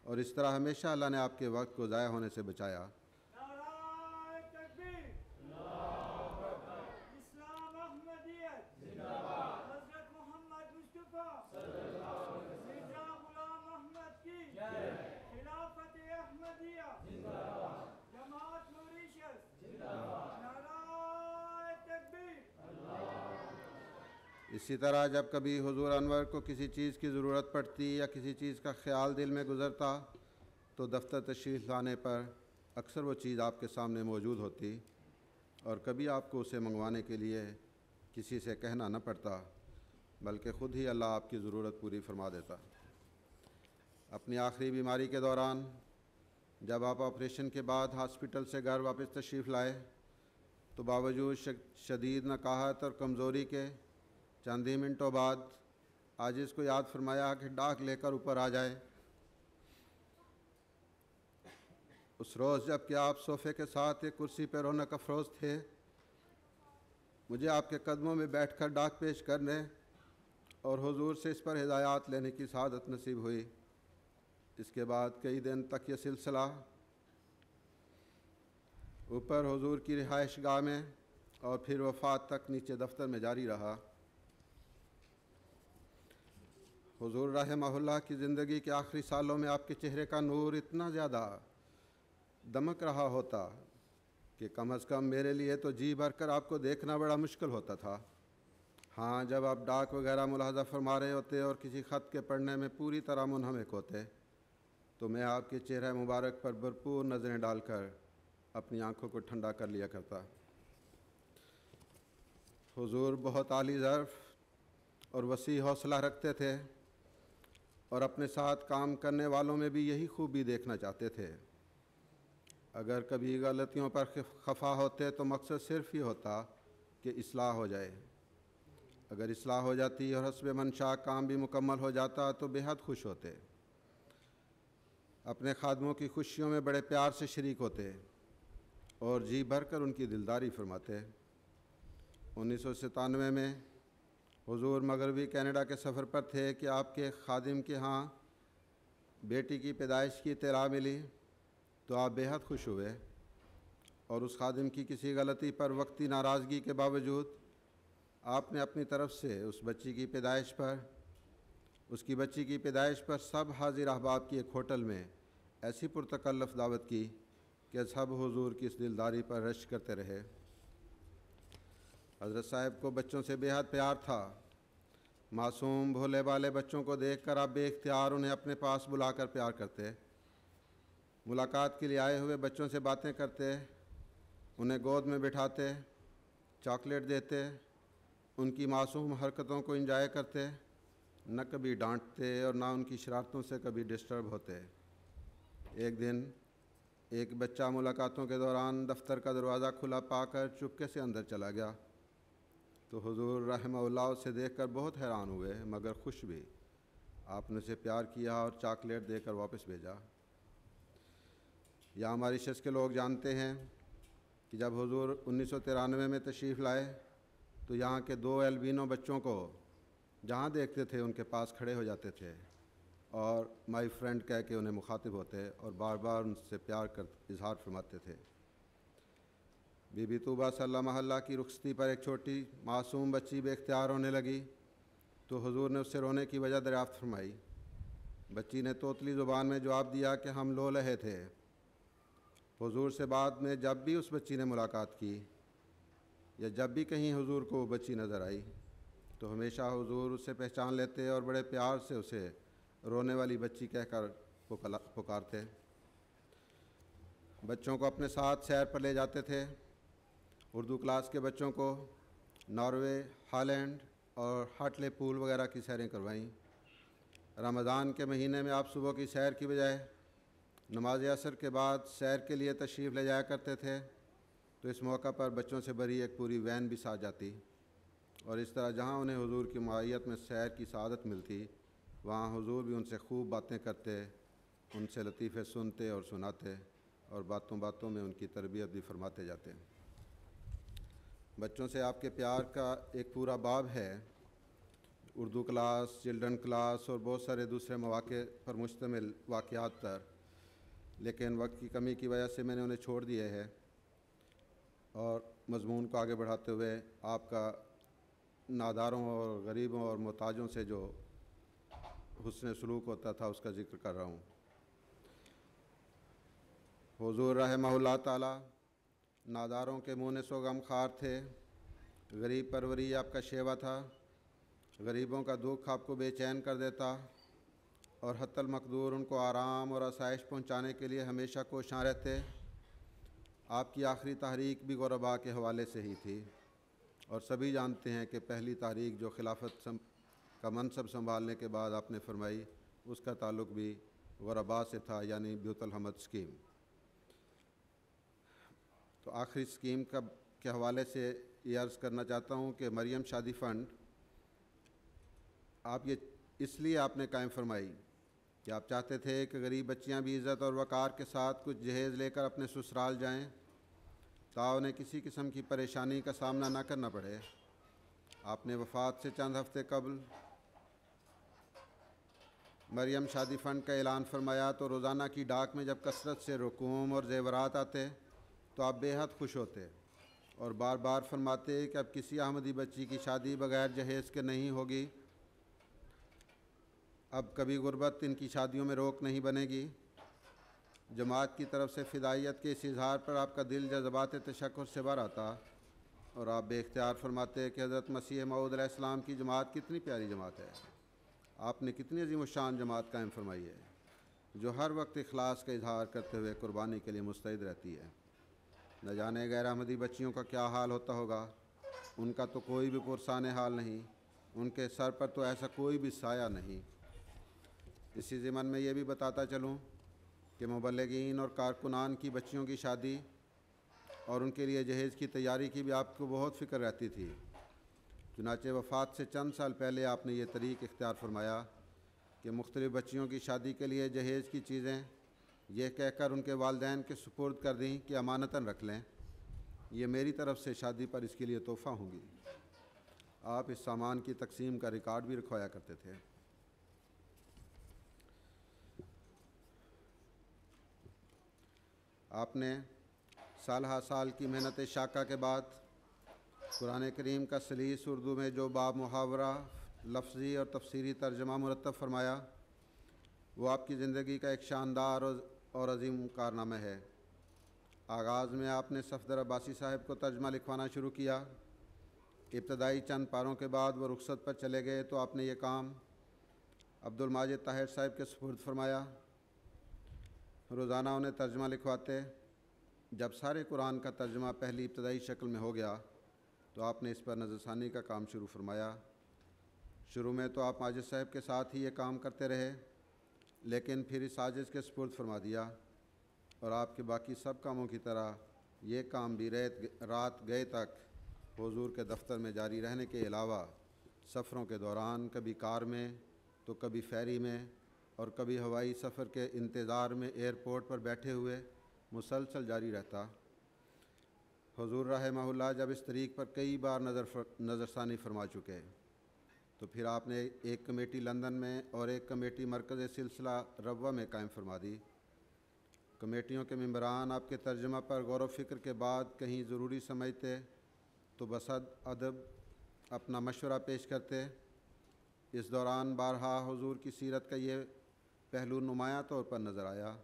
اور اس طرح ہمیشہ اللہ نے آپ کے وقت کو ضائع ہونے سے بچایا۔ اسی طرح جب کبھی حضور انور کو کسی چیز کی ضرورت پڑتی یا کسی چیز کا خیال دل میں گزرتا تو دفتر تشریف لانے پر اکثر وہ چیز آپ کے سامنے موجود ہوتی اور کبھی آپ کو اسے منگوانے کے لیے کسی سے کہنا نہ پڑتا، بلکہ خود ہی اللہ آپ کی ضرورت پوری فرما دیتا۔ اپنی آخری بیماری کے دوران جب آپ آپریشن کے بعد ہاسپٹل سے گھر واپس تشریف لائے تو باوجود شدید نقاہت اور کمزوری کے چند ہی منٹوں بعد عاجز کو یاد فرمایا کہ ڈاک لے کر اوپر آ جائے۔ اس روز جب کہ آپ صوفے کے ساتھ ایک کرسی پہ رونق افروز تھے، مجھے آپ کے قدموں میں بیٹھ کر ڈاک پیش کرنے اور حضور سے اس پر ہدایات لینے کی سعادت نصیب ہوئی۔ اس کے بعد کئی دن تک یہ سلسلہ اوپر حضور کی رہائش گاہ میں اور پھر وفات تک نیچے دفتر میں جاری رہا۔ حضور رحمہ اللہ کی زندگی کے آخری سالوں میں آپ کے چہرے کا نور اتنا زیادہ دمک رہا ہوتا کہ کم از کم میرے لیے تو جی بھر کر آپ کو دیکھنا بڑا مشکل ہوتا تھا۔ ہاں، جب آپ ڈاک وغیرہ ملاحظہ فرما رہے ہوتے اور کسی خط کے پڑھنے میں پوری طرح منہمک ہوتے تو میں آپ کے چہرہ مبارک پر بھرپور نظریں ڈال کر اپنی آنکھوں کو ٹھنڈا کر لیا کرتا۔ حضور بہت عالی ظرف اور وسیع حوصلہ رکھتے تھے اور اپنے ساتھ کام کرنے والوں میں بھی یہی خوبی دیکھنا چاہتے تھے۔ اگر کبھی غلطیوں پر خفا ہوتے تو مقصد صرف یہ ہوتا کہ اصلاح ہو جائے۔ اگر اصلاح ہو جاتی اور حسب منشاء کام بھی مکمل ہو جاتا تو بے حد خوش ہوتے، اپنے خادموں کی خوشیوں میں بڑے پیار سے شریک ہوتے اور جی بھر کر ان کی دلداری فرماتے۔ 1997 میں حضور مغربی کینیڈا کے سفر پر تھے کہ آپ کے خادم کے ہاں بیٹی کی پیدائش کی اطلاع ملی تو آپ بے حد خوش ہوئے اور اس خادم کی کسی غلطی پر وقتی ناراضگی کے باوجود آپ نے اپنی طرف سے اس کی بچی کی پیدائش پر سب حاضر احباب کی ایک ہوٹل میں ایسی پرتکلف دعوت کی کہ سب حضور کی اس دلداری پر رشک کرتے رہے۔ حضرت صاحب کو بچوں سے بے حد پیار تھا۔ معصوم بھولے بالے بچوں کو دیکھ کر آپ بے اختیار انہیں اپنے پاس بلا کر پیار کرتے، ملاقات کے لیے آئے ہوئے بچوں سے باتیں کرتے، انہیں گود میں بٹھاتے، چاکلیٹ دیتے، ان کی معصوم حرکتوں کو انجوائے کرتے، نہ کبھی ڈانٹتے اور نہ ان کی شرارتوں سے کبھی ڈسٹرب ہوتے۔ ایک دن ایک بچہ ملاقاتوں کے دوران دفتر کا دروازہ کھلا پا کر چپکے سے اندر چلا گیا تو حضور رحمہ اللہ اسے دیکھ کر بہت حیران ہوئے مگر خوش بھی۔ آپ نے اسے پیار کیا اور چاکلیٹ دے کر واپس بھیجا۔ یا ہماری شش کے لوگ جانتے ہیں کہ جب حضور 1993 میں تشریف لائے تو یہاں کے 2 البینو بچوں کو جہاں دیکھتے تھے ان کے پاس کھڑے ہو جاتے تھے اور مائی فرینڈ کہہ کے انہیں مخاطب ہوتے اور بار بار ان سے پیار کر اظہار فرماتے تھے۔ بی بی طوبہ صلی اللہ محلہ کی رخصتی پر ایک چھوٹی معصوم بچی بے اختیار رونے لگی تو حضور نے اس سے رونے کی وجہ دریافت فرمائی۔ بچی نے توتلی زبان میں جواب دیا کہ ہم لو لہے تھے۔ حضور سے بعد میں جب بھی اس بچی نے ملاقات کی یا جب بھی کہیں حضور کو وہ بچی نظر آئی تو ہمیشہ حضور اسے پہچان لیتے اور بڑے پیار سے اسے رونے والی بچی کہہ کر پکارتے۔ بچوں کو اپنے ساتھ سیر پر لے جاتے تھے۔ اردو کلاس کے بچوں کو ناروے، ہالینڈ اور ہارٹلے پول وغیرہ کی سیریں کروائیں۔ رمضان کے مہینے میں آپ صبح کی سیر کی بجائے نماز عصر کے بعد سیر کے لیے تشریف لے جایا کرتے تھے تو اس موقع پر بچوں سے بھری ایک پوری وین بھی ساتھ جاتی اور اس طرح جہاں انہیں حضور کی معیت میں سیر کی سعادت ملتی وہاں حضور بھی ان سے خوب باتیں کرتے، ان سے لطیفے سنتے اور سناتے اور باتوں باتوں میں ان کی تربیت بھی فرماتے جاتے۔ بچوں سے آپ کے پیار کا ایک پورا باب ہے، اردو کلاس، چلڈرن کلاس اور بہت سارے دوسرے مواقع پر مشتمل واقعات پر، لیکن وقت کی کمی کی وجہ سے میں نے انہیں چھوڑ دیے ہے اور مضمون کو آگے بڑھاتے ہوئے آپ کا ناداروں اور غریبوں اور محتاجوں سے جو حسن سلوک ہوتا تھا اس کا ذکر کر رہا ہوں۔ حضور رحمہ اللہ تعالی ناداروں کے مونس و غمخوار تھے، غریب پروری آپ کا شیوا تھا، غریبوں کا دکھ آپ کو بے چین کر دیتا اور حتی المقدور ان کو آرام اور آسائش پہنچانے کے لیے ہمیشہ کوشاں رہتے۔ آپ کی آخری تحریک بھی غرباء کے حوالے سے ہی تھی اور سبھی جانتے ہیں کہ پہلی تحریک جو خلافت کا منصب سنبھالنے کے بعد آپ نے فرمائی اس کا تعلق بھی غرباء سے تھا، یعنی بیت الحمد اسکیم۔ تو آخری اسکیم کے حوالے سے یہ عرض کرنا چاہتا ہوں کہ مریم شادی فنڈ یہ اس لیے آپ نے قائم فرمائی کہ آپ چاہتے تھے کہ غریب بچیاں بھی عزت اور وقار کے ساتھ کچھ جہیز لے کر اپنے سسرال جائیں تا انہیں کسی قسم کی پریشانی کا سامنا نہ کرنا پڑے۔ آپ نے وفات سے چند ہفتے قبل مریم شادی فنڈ کا اعلان فرمایا تو روزانہ کی ڈاک میں جب کثرت سے رقوم اور زیورات آتے تو آپ بے حد خوش ہوتے اور بار بار فرماتے کہ اب کسی احمدی بچی کی شادی بغیر جہیز کے نہیں ہوگی، اب کبھی غربت ان کی شادیوں میں روک نہیں بنے گی۔ جماعت کی طرف سے فدائیت کے اس اظہار پر آپ کا دل جذبات تشکر سے بھر آتا اور آپ بے اختیار فرماتے کہ حضرت مسیح موعود علیہ السلام کی جماعت کتنی پیاری جماعت ہے، آپ نے کتنی عظیم الشان جماعت قائم فرمائی ہے جو ہر وقت اخلاص کا اظہار کرتے ہوئے قربانی کے لیے مستعد رہتی ہے۔ نہ جانے غیر احمدی بچیوں کا کیا حال ہوتا ہوگا، ان کا تو کوئی بھی پرسان حال نہیں، ان کے سر پر تو ایسا کوئی بھی سایہ نہیں۔ اسی ضمن میں یہ بھی بتاتا چلوں کہ مبلغین اور کارکنان کی بچیوں کی شادی اور ان کے لیے جہیز کی تیاری کی بھی آپ کو بہت فکر رہتی تھی۔ چنانچہ وفات سے چند سال پہلے آپ نے یہ طریق اختیار فرمایا کہ مختلف بچیوں کی شادی کے لیے جہیز کی چیزیں یہ کہہ کر ان کے والدین کے سپرد کر دیں کہ امانتاً رکھ لیں، یہ میری طرف سے شادی پر اس کے لیے تحفہ ہوں گی۔ آپ اس سامان کی تقسیم کا ریکارڈ بھی رکھوایا کرتے تھے۔ آپ نے سال ہا سال کی محنت شاقہ کے بعد قرآن کریم کا سلیس اردو میں جو باب محاورہ، لفظی اور تفسیری ترجمہ مرتب فرمایا وہ آپ کی زندگی کا ایک شاندار اور اور عظیم کارنامہ ہے۔ آغاز میں آپ نے صفدر عباسی صاحب کو ترجمہ لکھوانا شروع کیا۔ ابتدائی چند پاروں کے بعد وہ رخصت پر چلے گئے تو آپ نے یہ کام عبدالماجد طاہر صاحب کے سپرد فرمایا۔ روزانہ انہیں ترجمہ لکھواتے۔ جب سارے قرآن کا ترجمہ پہلی ابتدائی شکل میں ہو گیا تو آپ نے اس پر نظر ثانی کا کام شروع فرمایا۔ شروع میں تو آپ ماجد صاحب کے ساتھ ہی یہ کام کرتے رہے، لیکن پھر اس عاجز کے سپرد فرما دیا، اور آپ کے باقی سب کاموں کی طرح یہ کام بھی رات گئے تک حضور کے دفتر میں جاری رہنے کے علاوہ سفروں کے دوران کبھی کار میں تو کبھی فیری میں اور کبھی ہوائی سفر کے انتظار میں ایئرپورٹ پر بیٹھے ہوئے مسلسل جاری رہتا۔ حضور رحمہ اللہ جب اس طریق پر کئی بار نظر ثانی فرما چکے تو پھر آپ نے ایک کمیٹی لندن میں اور ایک کمیٹی مرکز سلسلہ روا میں قائم فرما دی۔ کمیٹیوں کے ممبران آپ کے ترجمہ پر غور و فکر کے بعد کہیں ضروری سمجھتے تو بصد ادب اپنا مشورہ پیش کرتے۔ اس دوران بارہا حضور کی سیرت کا یہ پہلو نمایاں طور پر نظر آیا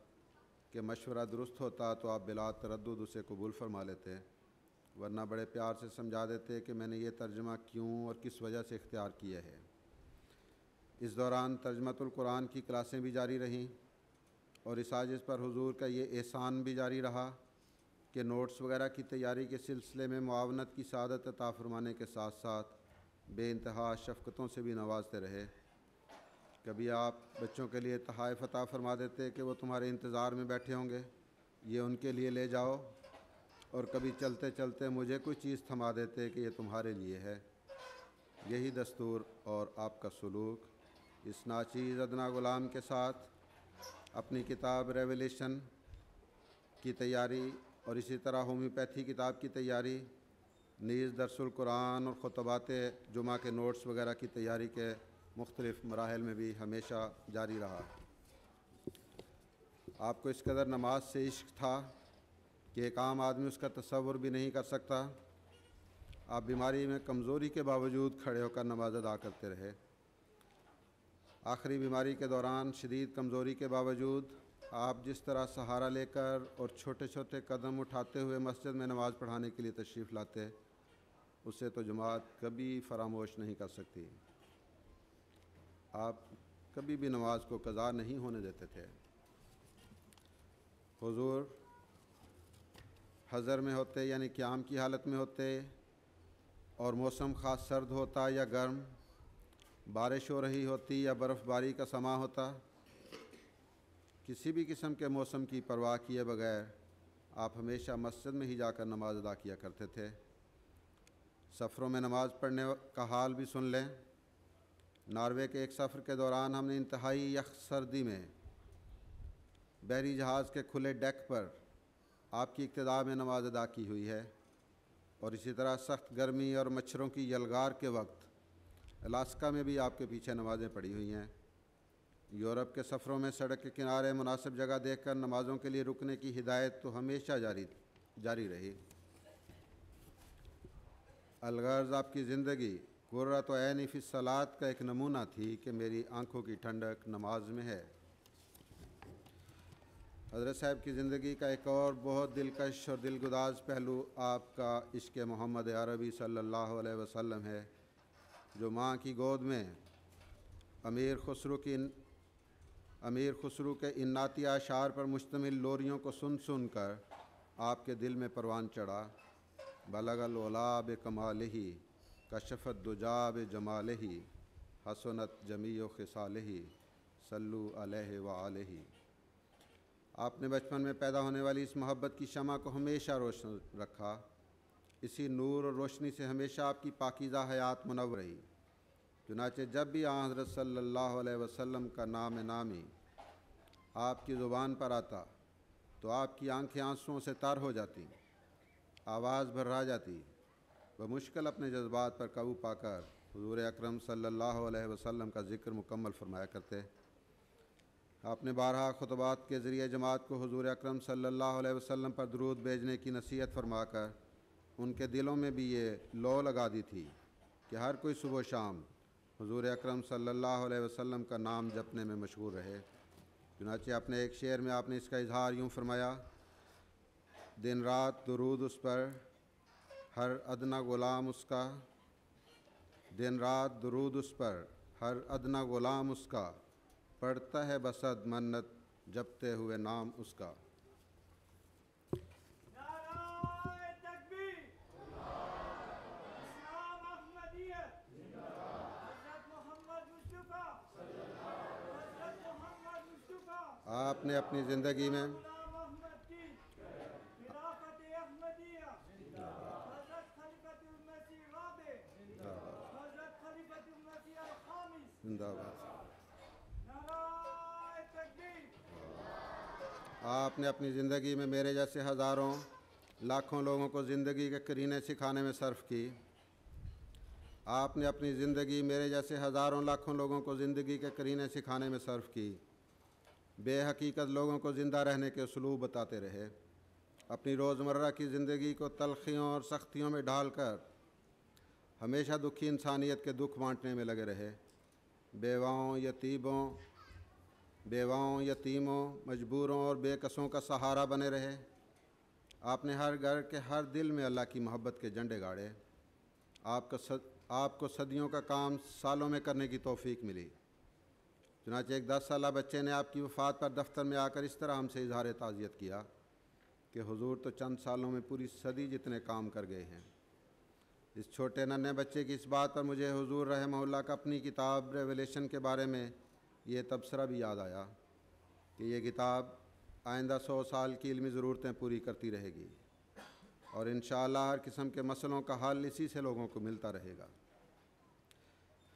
کہ مشورہ درست ہوتا تو آپ بلا تردد اسے قبول فرما لیتے، ورنہ بڑے پیار سے سمجھا دیتے کہ میں نے یہ ترجمہ کیوں اور کس وجہ سے اختیار کیا ہے۔ اس دوران ترجمۃ القرآن کی کلاسیں بھی جاری رہیں، اور اس عاجز پر حضور کا یہ احسان بھی جاری رہا کہ نوٹس وغیرہ کی تیاری کے سلسلے میں معاونت کی سعادت عطا فرمانے کے ساتھ ساتھ بے انتہا شفقتوں سے بھی نوازتے رہے۔ کبھی آپ بچوں کے لیے تحائف عطا فرما دیتے کہ وہ تمہارے انتظار میں بیٹھے ہوں گے، یہ ان کے لیے لے جاؤ، اور کبھی چلتے چلتے مجھے کوئی چیز تھما دیتے کہ یہ تمہارے لیے ہے۔ یہی دستور اور آپ کا سلوک اس ناچیز ادنا غلام کے ساتھ اپنی کتاب ریویلیشن کی تیاری اور اسی طرح ہومیوپیتھی کتاب کی تیاری، نیز درس القرآن اور خطبات جمعہ کے نوٹس وغیرہ کی تیاری کے مختلف مراحل میں بھی ہمیشہ جاری رہا۔ آپ کو اس قدر نماز سے عشق تھا کہ ایک عام آدمی اس کا تصور بھی نہیں کر سکتا۔ آپ بیماری میں کمزوری کے باوجود کھڑے ہو کر نماز ادا کرتے رہے۔ آخری بیماری کے دوران شدید کمزوری کے باوجود آپ جس طرح سہارا لے کر اور چھوٹے چھوٹے قدم اٹھاتے ہوئے مسجد میں نماز پڑھانے کے لیے تشریف لاتے، اسے تو جماعت کبھی فراموش نہیں کر سکتی۔ آپ کبھی بھی نماز کو قضا نہیں ہونے دیتے تھے۔ حضور حضر میں ہوتے یعنی قیام کی حالت میں ہوتے، اور موسم خاص سرد ہوتا یا گرم، بارش ہو رہی ہوتی یا برف باری کا سماں ہوتا، کسی بھی قسم کے موسم کی پرواہ کیے بغیر آپ ہمیشہ مسجد میں ہی جا کر نماز ادا کیا کرتے تھے۔ سفروں میں نماز پڑھنے کا حال بھی سن لیں۔ ناروے کے ایک سفر کے دوران ہم نے انتہائی یخ سردی میں بحری جہاز کے کھلے ڈیک پر آپ کی اقتداء میں نماز ادا کی ہوئی ہے، اور اسی طرح سخت گرمی اور مچھروں کی یلغار کے وقت الاسکا میں بھی آپ کے پیچھے نمازیں پڑھی ہوئی ہیں۔ یورپ کے سفروں میں سڑک کے کنارے مناسب جگہ دیکھ کر نمازوں کے لیے رکنے کی ہدایت تو ہمیشہ جاری رہی۔ الغرض آپ کی زندگی قرۃ عین فی الصلاۃ کا ایک نمونہ تھی کہ میری آنکھوں کی ٹھنڈک نماز میں ہے۔ حضرت صاحب کی زندگی کا ایک اور بہت دلکش اور دلگداز پہلو آپ کا عشق محمد عربی صلی اللہ علیہ وسلم ہے، جو ماں کی گود میں امیر خسرو کے ان نعتیہ اشعار پر مشتمل لوریوں کو سن سن کر آپ کے دل میں پروان چڑھا۔ بلغ العلا بکمالہ کشف الدجا بجمالہ حسنت جمیع خصالہ صلو علیہ وآلہ۔ آپ نے بچپن میں پیدا ہونے والی اس محبت کی شمع کو ہمیشہ روشن رکھا۔ اسی نور اور روشنی سے ہمیشہ آپ کی پاکیزہ حیات منور رہی۔ چنانچہ جب بھی آن حضرت صلی اللہ علیہ وسلم کا نام نامی آپ کی زبان پر آتا تو آپ کی آنکھیں آنسوؤں سے تر ہو جاتی، آواز بھرا جاتی، بمشکل اپنے جذبات پر قابو پا کر حضور اکرم صلی اللہ علیہ وسلم کا ذکر مکمل فرمایا کرتے۔ آپ نے بارہا خطبات کے ذریعے جماعت کو حضور اکرم صلی اللہ علیہ وسلم پر درود بھیجنے کی نصیحت فرما کر ان کے دلوں میں بھی یہ لو لگا دی تھی کہ ہر کوئی صبح و شام حضور اکرم صلی اللہ علیہ وسلم کا نام جپنے میں مشغول رہے۔ چنانچہ اپنے ایک شعر میں آپ نے اس کا اظہار یوں فرمایا: دن رات درود اس پر ہر ادنا غلام اس کا، دن رات درود اس پر ہر ادنا غلام اس کا، پڑھتا ہے بصد منت جپتے ہوئے نام اس کا۔ نعرہ تکبیر، اسلام احمدیت، حضرت محمد مصطفیٰ، حضرت محمد مصطفیٰ، آپ نے اپنی زندگی میں غلام احمد کی خلافت احمدیہ، حضرت خلیفۃ المسیح رابع، حضرت خلیفۃ المسیح الخامس، زندہ باد، نعرہ تکبیر، آپ نے اپنی زندگی میں میرے جیسے ہزاروں لاکھوں لوگوں کو زندگی کے کرینے سکھانے میں صرف کی۔ آپ نے اپنی زندگی میرے جیسے ہزاروں لاکھوں لوگوں کو زندگی کے کرینے سکھانے میں صرف کی۔ بے حقیقت لوگوں کو زندہ رہنے کے اسلوب بتاتے رہے، اپنی روزمرہ کی زندگی کو تلخیوں اور سختیوں میں ڈھال کر ہمیشہ دکھی انسانیت کے دکھ بانٹنے میں لگے رہے، بیواؤں، یتیموں، مجبوروں اور بے کسوں کا سہارا بنے رہے۔ آپ نے ہر گھر کے ہر دل میں اللہ کی محبت کے جھنڈے گاڑے۔ آپ کو صدیوں کا کام سالوں میں کرنے کی توفیق ملی۔ چنانچہ ایک 10 سالہ بچے نے آپ کی وفات پر دفتر میں آ کر اس طرح ہم سے اظہار تعزیت کیا کہ حضور تو چند سالوں میں پوری صدی جتنے کام کر گئے ہیں۔ اس چھوٹے ننھے بچے کی اس بات پر مجھے حضور رحمہ اللہ کا اپنی کتاب ریویلیشن کے بارے میں یہ تبصرہ بھی یاد آیا کہ یہ کتاب آئندہ 100 سال کی علمی ضرورتیں پوری کرتی رہے گی، اور انشاءاللہ ہر قسم کے مسئلوں کا حل اسی سے لوگوں کو ملتا رہے گا۔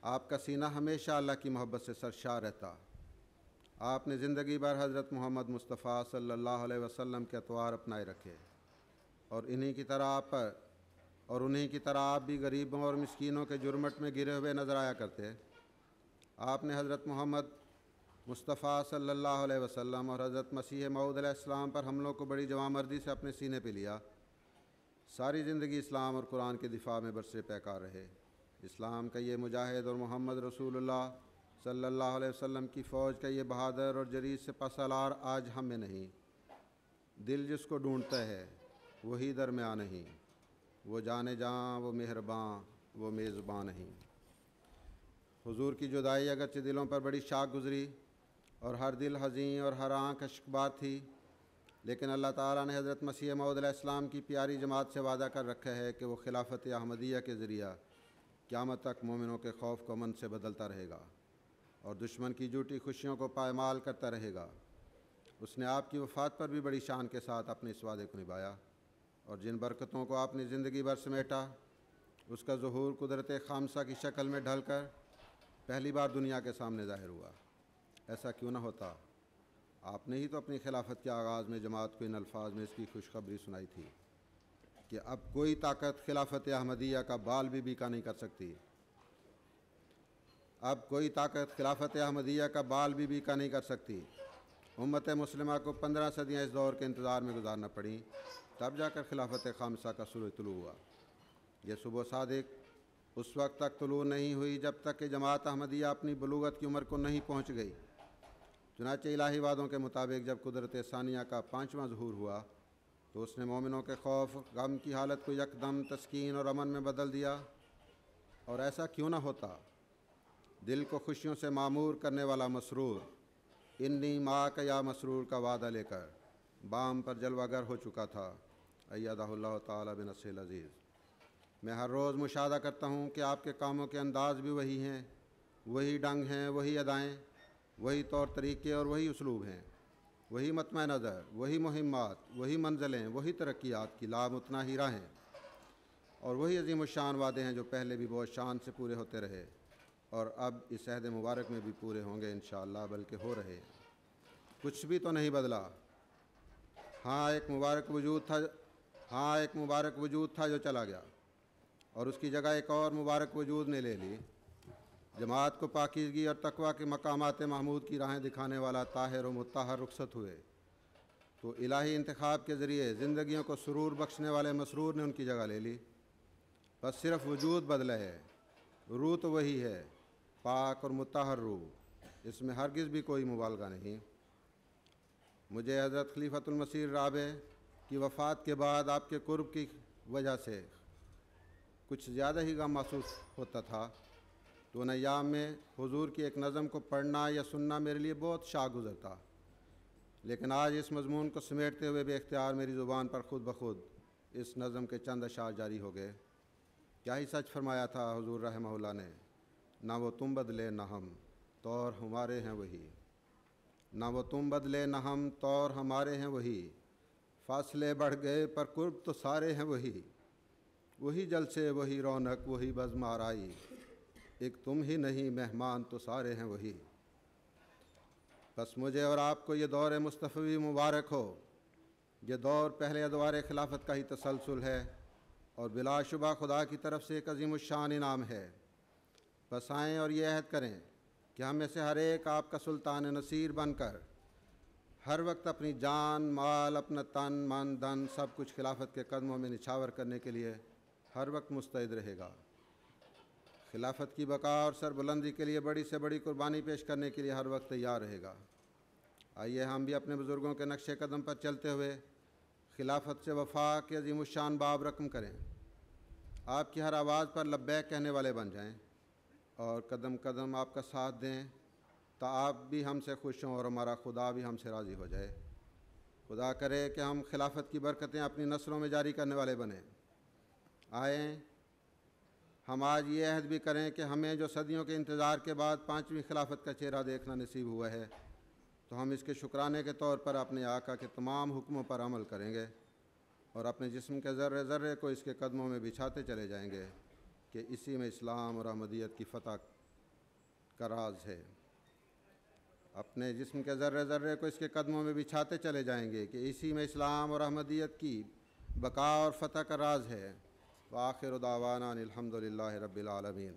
آپ کا سینہ ہمیشہ اللہ کی محبت سے سرشار رہتا۔ آپ نے زندگی بھر حضرت محمد مصطفیٰ صلی اللہ علیہ وسلم کے اطوار اپنائے رکھے، اور انہی کی طرح آپ بھی غریبوں اور مسکینوں کے جرمٹ میں گرے ہوئے نظر آیا کرتے۔ آپ نے حضرت محمد مصطفیٰ صلی اللہ علیہ وسلم اور حضرت مسیح موعود علیہ السلام پر حملوں کو بڑی جوانمردی سے اپنے سینے پہ لیا۔ ساری زندگی اسلام اور قرآن کے دفاع میں برسر پیکار رہے۔ اسلام کا یہ مجاہد اور محمد رسول اللہ صلی اللہ علیہ وسلم کی فوج کا یہ بہادر اور جریح سپہ سالار آج ہم میں نہیں۔ دل جس کو ڈھونڈتا ہے وہی درمیاں نہیں، وہ جانے جاں، وہ مہرباں، وہ میزباں نہیں۔ حضور کی جدائی اگرچہ دلوں پر بڑی شاک گزری اور ہر دل حزین اور ہر آنکھ اشکبار تھی، لیکن اللہ تعالیٰ نے حضرت مسیح موعود علیہ السلام کی پیاری جماعت سے وعدہ کر رکھا ہے کہ وہ خلافت احمدیہ کے ذریعہ قیامت تک مومنوں کے خوف کو امن سے بدلتا رہے گا اور دشمن کی جھوٹی خوشیوں کو پائمال کرتا رہے گا۔ اس نے آپ کی وفات پر بھی بڑی شان کے ساتھ اپنے اس وعدے کو نبھایا، اور جن برکتوں کو آپ نے زندگی بھر سمیٹا، اس کا ظہور قدرت خامسہ کی شکل میں ڈھل کر پہلی بار دنیا کے سامنے ظاہر ہوا۔ ایسا کیوں نہ ہوتا؟ آپ نے ہی تو اپنی خلافت کے آغاز میں جماعت کو ان الفاظ میں اس کی خوشخبری سنائی تھی کہ اب کوئی طاقت خلافت احمدیہ کا بال بھی بیکا نہیں کر سکتی۔ اب کوئی طاقت خلافت احمدیہ کا بال بھی بیکا نہیں کر سکتی۔ امت مسلمہ کو 15 صدیاں اس دور کے انتظار میں گزارنا پڑیں، تب جا کر خلافت خامسہ کا سورج طلوع ہوا۔ یہ صبح صادق اس وقت تک طلوع نہیں ہوئی جب تک کہ جماعت احمدیہ اپنی بلوغت کی عمر کو نہیں پہنچ گئی۔ چنانچہ الہی وعدوں کے مطابق جب قدرت ثانیہ کا 5واں ظہور ہوا تو اس نے مومنوں کے خوف غم کی حالت کو یکدم تسکین اور امن میں بدل دیا۔ اور ایسا کیوں نہ ہوتا؟ دل کو خوشیوں سے معمور کرنے والا مسرور انی ماں کا یا مسرور کا وعدہ لے کر بام پر جلوہ گر ہو چکا تھا، ایدہ اللہ تعالیٰ بنصرہ العزیز۔ میں ہر روز مشاہدہ کرتا ہوں کہ آپ کے کاموں کے انداز بھی وہی ہیں، وہی ڈنگ ہیں، وہی ادائیں، وہی طور طریقے اور وہی اسلوب ہیں، وہی مطمع نظر، وہی مہمات، وہی منزلیں، وہی ترقیات کی لامتناہی راہیں، اور وہی عظیم الشان وعدے ہیں جو پہلے بھی بہت شان سے پورے ہوتے رہے اور اب اس عہد مبارک میں بھی پورے ہوں گے انشاءاللہ، بلکہ ہو رہے ہیں۔ کچھ بھی تو نہیں بدلا۔ ہاں ایک مبارک وجود تھا جو چلا گیا، اور اس کی جگہ ایک اور مبارک وجود نے لے لی۔ جماعت کو پاکیزگی اور تقویٰ کے مقامات محمود کی راہیں دکھانے والا طاہر و مطہر رخصت ہوئے، تو الہی انتخاب کے ذریعے زندگیوں کو سرور بخشنے والے مسرور نے ان کی جگہ لے لی۔ بس صرف وجود بدلا ہے، روح تو وہی ہے، پاک اور مطہر روح، اس میں ہرگز بھی کوئی مبالغہ نہیں۔ مجھے حضرت خلیفۃ المسیح رابع کی وفات کے بعد آپ کے قرب کی وجہ سے کچھ زیادہ ہی غم محسوس ہوتا تھا، تو ان ایام میں حضور کی ایک نظم کو پڑھنا یا سننا میرے لیے بہت شاق گزرتا، لیکن آج اس مضمون کو سمیٹتے ہوئے بے اختیار میری زبان پر خود بخود اس نظم کے چند اشعار جاری ہو گئے۔ کیا ہی سچ فرمایا تھا حضور رحمہ اللہ نے، نہ وہ تم بدلے نہ ہم، طور ہمارے ہیں وہی، نہ وہ تم بدلے نہ ہم، طور ہمارے ہیں وہی، فاصلے بڑھ گئے پر قرب تو سارے ہیں وہی، وہی جلسے وہی رونق وہی بزم آرائی، ایک تم ہی نہیں مہمان تو سارے ہیں وہی۔ بس مجھے اور آپ کو یہ دور مصطفی مبارک ہو۔ یہ دور پہلے ادوار خلافت کا ہی تسلسل ہے اور بلا شبہ خدا کی طرف سے ایک عظیم الشان انعام ہے۔ بس آئیں اور یہ عہد کریں کہ ہم میں سے ہر ایک آپ کا سلطان نصیر بن کر ہر وقت اپنی جان، مال، اپنا تن، من، دن سب کچھ خلافت کے قدموں میں نچھاور کرنے کے لیے ہر وقت مستعد رہے گا۔ خلافت کی بقا اور سربلندی کے لیے بڑی سے بڑی قربانی پیش کرنے کے لیے ہر وقت تیار رہے گا۔ آئیے ہم بھی اپنے بزرگوں کے نقش قدم پر چلتے ہوئے خلافت سے وفا کے عظیم الشان باب رقم کریں، آپ کی ہر آواز پر لبیک کہنے والے بن جائیں اور قدم قدم آپ کا ساتھ دیں تا آپ بھی ہم سے خوش ہوں اور ہمارا خدا بھی ہم سے راضی ہو جائے۔ خدا کرے کہ ہم خلافت کی برکتیں اپنی نسلوں میں جاری کرنے والے بنیں۔ آئیں ہم آج یہ عہد بھی کریں کہ ہمیں جو صدیوں کے انتظار کے بعد 5ویں خلافت کا چہرہ دیکھنا نصیب ہوا ہے، تو ہم اس کے شکرانے کے طور پر اپنے آقا کے تمام حکموں پر عمل کریں گے اور اپنے جسم کے ذرے ذرے کو اس کے قدموں میں بچھاتے چلے جائیں گے کہ اسی میں اسلام اور احمدیت کی فتح کا راز ہے۔ اپنے جسم کے ذرے ذرے کو اس کے قدموں میں بچھاتے چلے جائیں گے کہ اسی میں اسلام اور احمدیت کی بقا اور فتح کا راز ہے۔ وآخر دعوانا الحمد للہ رب العالمین۔